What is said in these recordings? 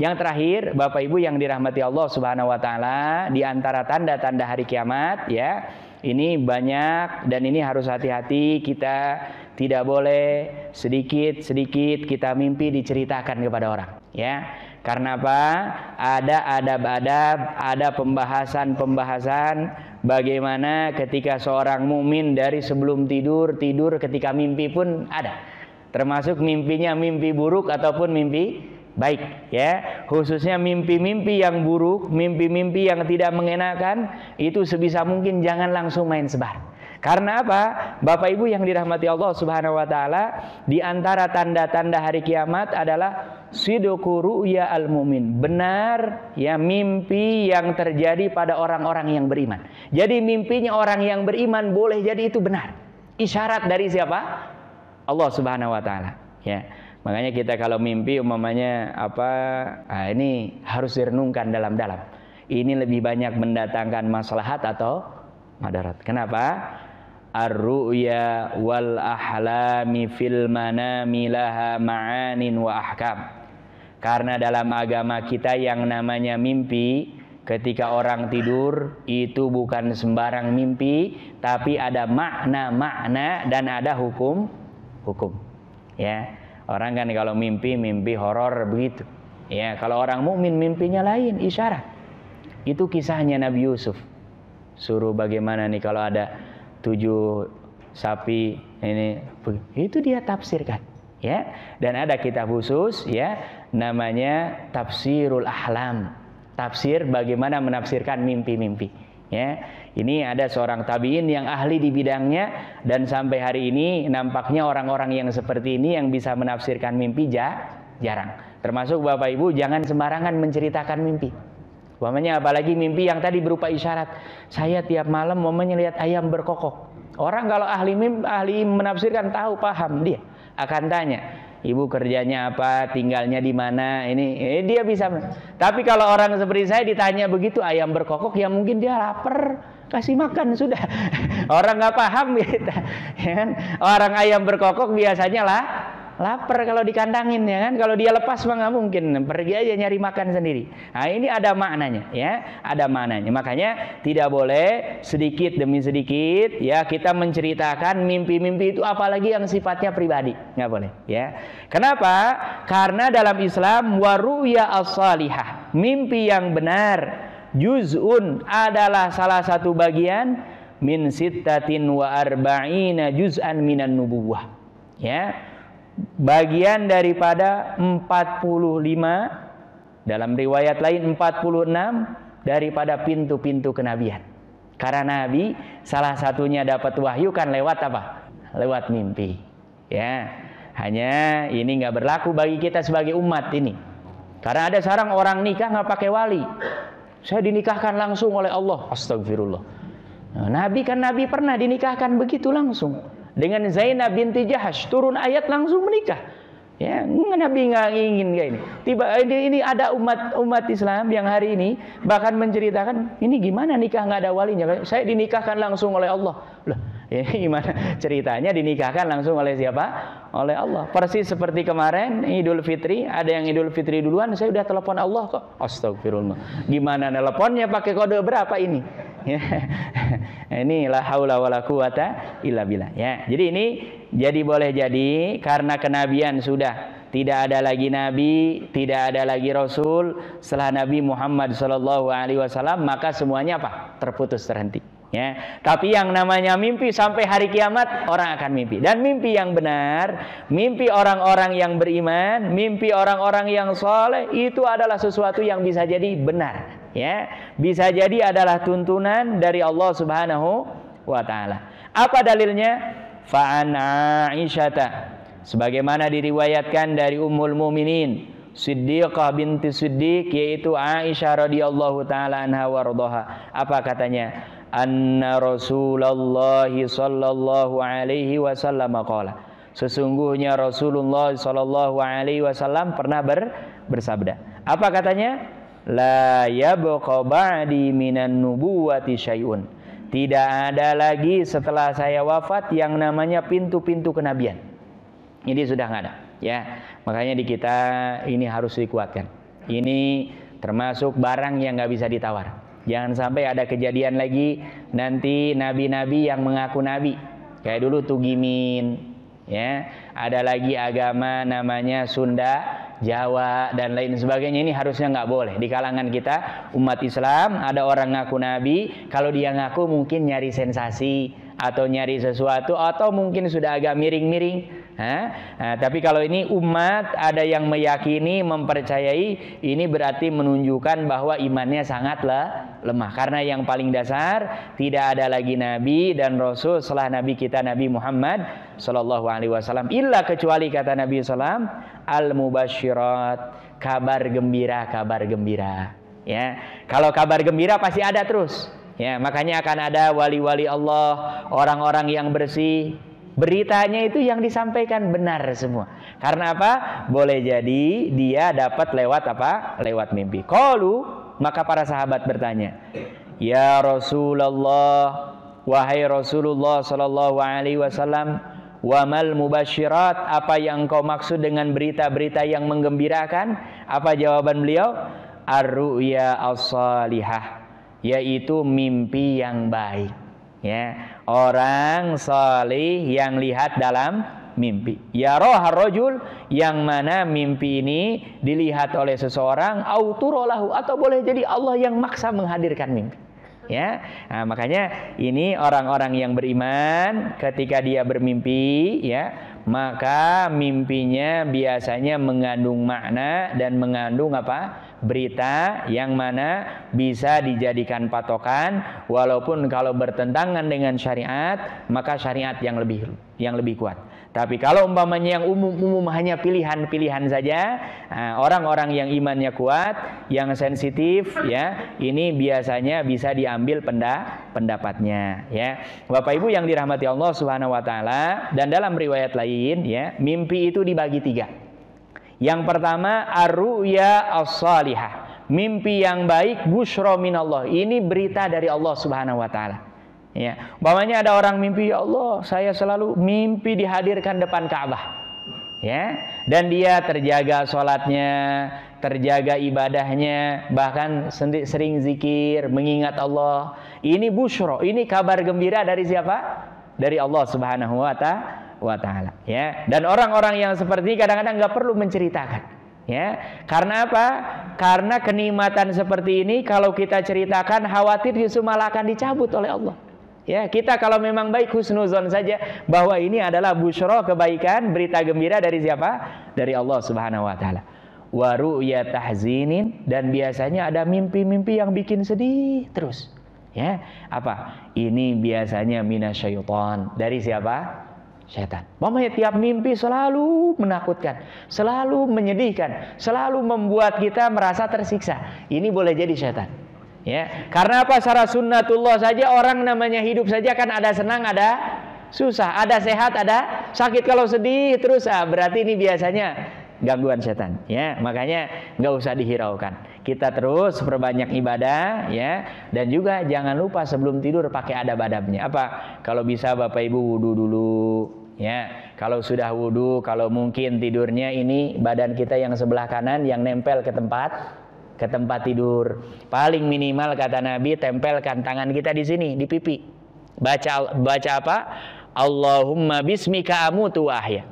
Yang terakhir, Bapak Ibu yang dirahmati Allah Subhanahu wa taala, di antara tanda-tanda hari kiamat ya. Ini banyak dan ini harus hati-hati, kita tidak boleh sedikit-sedikit kita mimpi diceritakan kepada orang ya. Karena apa? Ada adab-adab, ada pembahasan-pembahasan bagaimana ketika seorang mukmin dari sebelum tidur ketika mimpi pun ada. Termasuk mimpinya mimpi buruk ataupun mimpi baik ya. Khususnya mimpi-mimpi yang buruk, mimpi-mimpi yang tidak mengenakan, itu sebisa mungkin jangan langsung main sebar. Karena apa? Bapak Ibu yang dirahmati Allah Subhanahu wa taala, di antara tanda-tanda hari kiamat adalah sidqu ru'ya al-mu'min. Benar ya mimpi yang terjadi pada orang-orang yang beriman. Jadi mimpinya orang yang beriman boleh jadi itu benar. Isyarat dari siapa? Allah Subhanahu wa taala ya. Makanya kita kalau mimpi umpamanya ini harus direnungkan dalam-dalam. Ini lebih banyak mendatangkan maslahat atau madarat. Kenapa? Ar-ru'ya wal ahlami fil manami laha ma'anin wa ahkam. Karena dalam agama kita yang namanya mimpi, ketika orang tidur itu bukan sembarang mimpi, tapi ada makna-makna dan ada hukum ya. Orang kan kalau mimpi horor begitu ya. Kalau orang mukmin mimpinya lain, isyarat. Itu kisahnya Nabi Yusuf. Suruh bagaimana nih kalau ada 7 sapi ini, itu dia tafsirkan ya. Dan ada kitab khusus ya, namanya Tafsirul Ahlam, tafsir bagaimana menafsirkan mimpi-mimpi ya. Ini ada seorang tabi'in yang ahli di bidangnya, dan sampai hari ini nampaknya orang-orang yang seperti ini yang bisa menafsirkan mimpi jarang. Termasuk Bapak Ibu jangan sembarangan menceritakan mimpi. Umpamanya apalagi mimpi yang tadi berupa isyarat. Saya tiap malam lihat ayam berkokok. Orang kalau ahli menafsirkan tahu, paham, dia akan tanya, ibu kerjanya apa, tinggalnya di mana, ini dia bisa. Tapi kalau orang seperti saya ditanya begitu ayam berkokok, ya mungkin dia lapar, kasih makan sudah. Orang nggak paham gitu, ya kan? Orang ayam berkokok biasanya lapar kalau dikandangin ya kan. Kalau dia lepas mah nggak mungkin, pergi aja nyari makan sendiri. Nah ini ada maknanya ya, ada maknanya. Makanya tidak boleh sedikit demi sedikit ya kita menceritakan mimpi-mimpi itu, apalagi yang sifatnya pribadi, nggak boleh ya. Kenapa? Karena dalam Islam waruya as-salihah, mimpi yang benar, juz'un adalah salah satu bagian min sittatin wa arba'ina juz'an minan nubuwah ya. Bagian daripada 45, dalam riwayat lain 46 daripada pintu-pintu kenabian. Karena Nabi salah satunya dapat wahyu kan lewat apa? Lewat mimpi ya. Hanya ini nggak berlaku bagi kita sebagai umat ini. Karena ada seorang orang nikah nggak pakai wali. Saya dinikahkan langsung oleh Allah. Astagfirullah. Nah, Nabi pernah dinikahkan begitu langsung. Dengan Zainab binti Jahash, turun ayat langsung menikah. Ya, Nabi nggak ingin kayak ini. Ini ada umat Islam yang hari ini bahkan menceritakan, ini gimana nikah nggak ada walinya? Saya dinikahkan langsung oleh Allah. Loh, ini gimana ceritanya dinikahkan langsung oleh siapa? Oleh Allah. Persis seperti kemarin Idul Fitri, ada yang Idul Fitri duluan, saya udah telepon Allah kok. Astagfirullah. Gimana teleponnya pakai kode berapa ini? Ya. Ini la haula wala quwata illa billah ya. Jadi ini boleh jadi karena kenabian sudah tidak ada lagi nabi, tidak ada lagi rasul setelah Nabi Muhammad SAW, maka semuanya apa? Terputus, terhenti ya. Tapi yang namanya mimpi sampai hari kiamat orang akan mimpi, dan mimpi yang benar, mimpi orang-orang yang beriman, mimpi orang-orang yang soleh itu adalah sesuatu yang bisa jadi benar ya, bisa jadi adalah tuntunan dari Allah Subhanahu wa taala. Apa dalilnya? Fa'an Aisyata, sebagaimana diriwayatkan dari Ummul Mukminin Siddiqah binti Siddiq, yaitu Aisyah radhiyallahu taala anha warḍaha. Apa katanya? Anna Rasulullah sallallahu alaihi wasallam qala, sesungguhnya Rasulullah sallallahu alaihi wasallam pernah bersabda. Apa katanya? La yabqa ba'di minan nubuwati syai'un, tidak ada lagi setelah saya wafat yang namanya pintu-pintu kenabian. Ini sudah nggak ada ya. Makanya di kita ini harus dikuatkan Ini termasuk barang yang nggak bisa ditawar. Jangan sampai ada kejadian lagi nanti nabi-nabi yang mengaku nabi. Kayak dulu Tugimin, ya. Ada lagi agama namanya Sunda, Jawa dan lain sebagainya. Ini harusnya nggak boleh di kalangan kita umat Islam. Ada orang ngaku nabi, kalau dia ngaku mungkin nyari sensasi atau nyari sesuatu atau mungkin sudah agak miring-miring. Nah, tapi kalau ini umat ada yang meyakini, mempercayai, ini berarti menunjukkan bahwa imannya sangatlah lemah. Karena yang paling dasar tidak ada lagi nabi dan rasul setelah nabi kita Nabi Muhammad sallallahu alaihi wasallam, illa kecuali kata Nabi sallam al-mubasyirat, kabar gembira, kabar gembira. Ya, kalau kabar gembira pasti ada terus. Ya, makanya akan ada wali-wali Allah, orang-orang yang bersih. Beritanya itu yang disampaikan benar semua. Karena apa? Boleh jadi dia dapat lewat apa? Lewat mimpi. Qalu, maka para sahabat bertanya, "Ya Rasulullah, wahai Rasulullah sallallahu alaihi wasallam, wa mal mubasyirat, apa yang kau maksud dengan berita-berita yang menggembirakan?" Apa jawaban beliau? Ar-ru'ya as-salihah, yaitu mimpi yang baik. Ya, orang salih yang lihat dalam mimpi. Ya rohar rojul, yang mana mimpi ini dilihat oleh seseorang, auturolahu, atau boleh jadi Allah yang maksa menghadirkan mimpi. Ya, nah, makanya ini orang-orang yang beriman ketika dia bermimpi, ya, maka mimpinya biasanya mengandung makna dan mengandung apa? Berita yang mana bisa dijadikan patokan, walaupun kalau bertentangan dengan syariat maka syariat yang lebih kuat. Tapi kalau umpamanya yang umum-umum hanya pilihan-pilihan saja, orang-orang yang imannya kuat, yang sensitif, ya, ini biasanya bisa diambil pendapatnya, ya. Bapak Ibu yang dirahmati Allah Subhanahu wa taala, dan dalam riwayat lain, ya, mimpi itu dibagi 3. Yang pertama ar-ru'ya as-salihah, mimpi yang baik, busyra minallah. Ini berita dari Allah Subhanahu wa taala. Ya, umpamanya ada orang mimpi, ya Allah, saya selalu mimpi dihadirkan depan Ka'bah. Ya, dan dia terjaga salatnya, terjaga ibadahnya, bahkan sering zikir, mengingat Allah. Ini busyra, ini kabar gembira dari siapa? Dari Allah Subhanahu wa taala, ya. Dan orang-orang yang seperti ini kadang-kadang nggak perlu menceritakan, ya. Karena apa? Karena kenikmatan seperti ini kalau kita ceritakan khawatir justru malah akan dicabut oleh Allah. Ya, kita kalau memang baik husnuzon saja bahwa ini adalah busyra, kebaikan, berita gembira dari siapa? Dari Allah Subhanahu wa taala. Wa ru'ya tahzinin, dan biasanya ada mimpi-mimpi yang bikin sedih terus. Ya, apa? Ini biasanya minasyaiton, dari siapa? Setan. Mamanya tiap mimpi selalu menakutkan, selalu menyedihkan, selalu membuat kita merasa tersiksa. Ini boleh jadi setan. Ya, karena apa? Secara sunnatullah saja orang namanya hidup saja kan ada senang, ada susah, ada sehat, ada sakit. Kalau sedih terus, berarti ini biasanya gangguan setan. Ya, makanya nggak usah dihiraukan. Kita terus perbanyak ibadah, ya, dan juga jangan lupa sebelum tidur pakai adab-adabnya. Apa? Kalau bisa Bapak Ibu wudu dulu. Ya, kalau sudah wudu, kalau mungkin tidurnya ini badan kita yang sebelah kanan yang nempel ke tempat tidur. Paling minimal kata Nabi, tempelkan tangan kita di sini, di pipi. Baca apa? Allahumma bismika amutu wa ahya.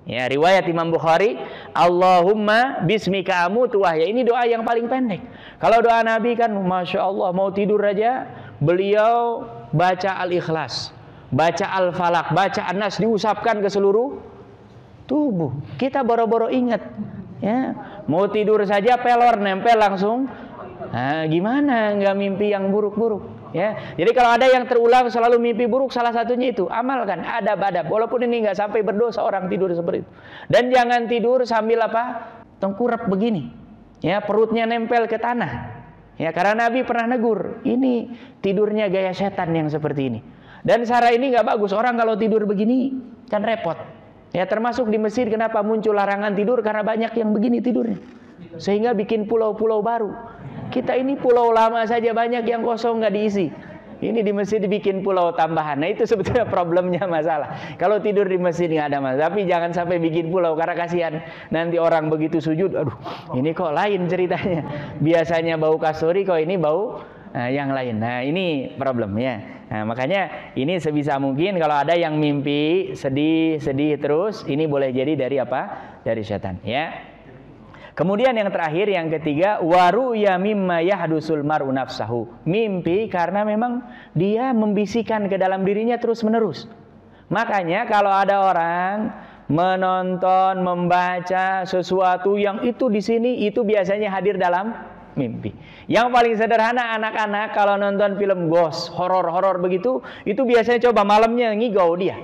Ya, riwayat Imam Bukhari, Allahumma bismika amutu wa ahya. Ini doa yang paling pendek. Kalau doa Nabi kan Masya Allah, mau tidur aja beliau baca Al-Ikhlas, baca Al-Falaq, baca An-Nas, diusapkan ke seluruh tubuh. Kita boro-boro ingat, ya, mau tidur saja pelor nempel langsung. Nah, gimana nggak mimpi yang buruk-buruk, ya. Jadi kalau ada yang terulang selalu mimpi buruk, salah satunya itu amalkan adab-adab. Walaupun ini nggak sampai berdosa orang tidur seperti itu. Dan jangan tidur sambil apa? Tengkurap begini, ya, perutnya nempel ke tanah. Ya, karena Nabi pernah negur, ini tidurnya gaya setan yang seperti ini. Dan cara ini nggak bagus. Orang kalau tidur begini kan repot. Ya, termasuk di Mesir kenapa muncul larangan tidur, karena banyak yang begini tidurnya, sehingga bikin pulau-pulau baru. Kita ini pulau lama saja banyak yang kosong nggak diisi. Ini di masjid dibikin pulau tambahan. Nah itu sebetulnya problemnya masalah. Kalau tidur di masjid nggak ada masalah. Tapi jangan sampai bikin pulau karena kasihan. Nanti orang begitu sujud, aduh ini kok lain ceritanya. Biasanya bau kasturi, kok ini bau yang lain. Nah ini problemnya. Nah makanya ini sebisa mungkin kalau ada yang mimpi sedih terus, ini boleh jadi dari apa? Dari setan ya. Kemudian yang terakhir, yang ketiga, waruya mimma yahdusul mar'u nafsahu. Mimpi karena memang dia membisikkan ke dalam dirinya terus-menerus. Makanya kalau ada orang menonton, membaca sesuatu yang itu di sini, itu biasanya hadir dalam mimpi. Yang paling sederhana, anak-anak kalau nonton film ghost, horor-horor begitu, itu biasanya coba malamnya ngigau dia.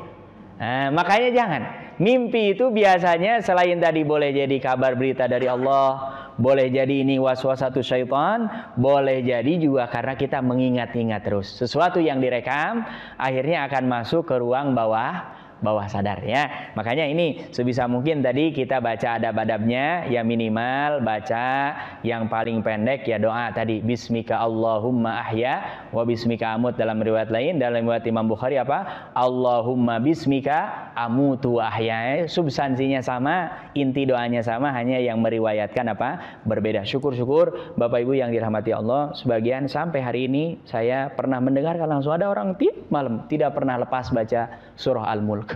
Nah, makanya jangan. Mimpi itu biasanya selain tadi boleh jadi kabar berita dari Allah, boleh jadi ini waswasatus syaitan, boleh jadi juga karena kita mengingat-ingat terus. Sesuatu yang direkam akhirnya akan masuk ke ruang bawah sadar ya. Makanya ini sebisa mungkin tadi kita baca adab-adabnya, ya minimal baca yang paling pendek ya doa tadi, bismika Allahumma ahya wa bismika amut. Dalam riwayat lain, dalam riwayat Imam Bukhari apa? Allahumma bismika amutu ahya. Substansinya sama, inti doanya sama, hanya yang meriwayatkan apa? Berbeda. Syukur-syukur Bapak Ibu yang dirahmati Allah, sebagian sampai hari ini saya pernah mendengarkan langsung ada orang tiap malam tidak pernah lepas baca surah Al-Mulk.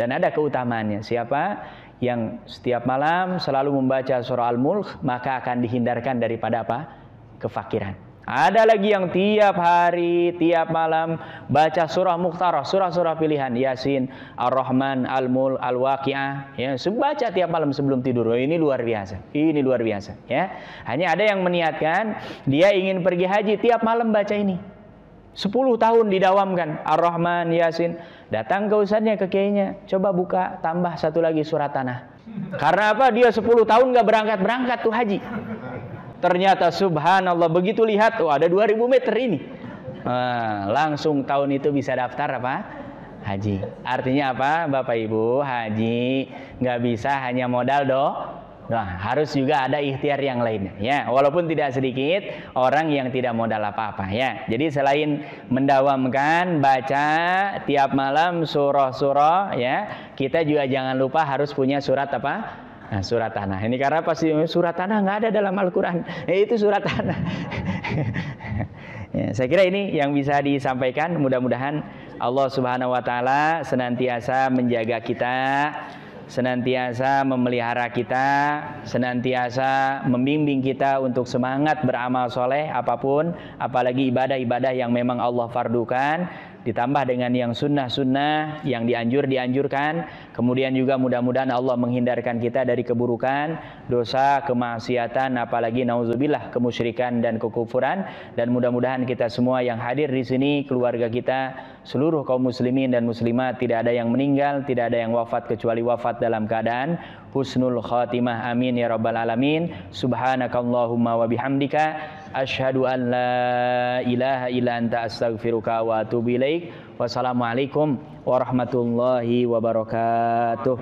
Dan ada keutamaannya. Siapa yang setiap malam selalu membaca surah Al-Mulk, maka akan dihindarkan daripada apa? Kefakiran. Ada lagi yang tiap hari, tiap malam baca surah Mukhtarah, surah-surah pilihan, Yasin, Ar-Rahman, Al-Mulk, Al-Waqi'ah, ya, baca tiap malam sebelum tidur. Oh, ini luar biasa. Ini luar biasa, ya. Hanya ada yang meniatkan dia ingin pergi haji, tiap malam baca ini. 10 tahun didawamkan Ar-Rahman, Yasin. Datang ke ustadznya, ke kiainya, coba buka, tambah satu lagi surat Tanah. Karena apa? Dia 10 tahun gak berangkat-berangkat tuh haji. Ternyata subhanallah, begitu lihat, oh ada 2000 meter ini. Langsung tahun itu bisa daftar apa? Haji. Artinya apa Bapak Ibu? Haji gak bisa hanya modal Nah, harus juga ada ikhtiar yang lainnya ya, walaupun tidak sedikit orang yang tidak modal apa-apa ya. Jadi selain mendawamkan baca tiap malam surah-surah ya, kita juga jangan lupa harus punya surat apa? Nah, surat Tanah. Ini karena pasti surat Tanah nggak ada dalam Al-Quran. Itu surat Tanah. Ya, saya kira ini yang bisa disampaikan. Mudah-mudahan Allah Subhanahu Wa Taala senantiasa menjaga kita, senantiasa memelihara kita, senantiasa membimbing kita untuk semangat beramal soleh apapun, apalagi ibadah-ibadah yang memang Allah fardukan, ditambah dengan yang sunnah-sunnah yang dianjurkan. Kemudian juga mudah-mudahan Allah menghindarkan kita dari keburukan, dosa, kemaksiatan, apalagi nauzubillah kemusyrikan dan kekufuran. Dan mudah-mudahan kita semua yang hadir di sini, keluarga kita, seluruh kaum muslimin dan muslimat, tidak ada yang meninggal, tidak ada yang wafat kecuali wafat dalam keadaan husnul khatimah. Amin ya rabbal alamin. Subhanakallahumma wa bihamdika asyhadu an la ilaha illa anta astaghfiruka wa atubu ilaik. Wassalamualaikum warahmatullahi wabarakatuh.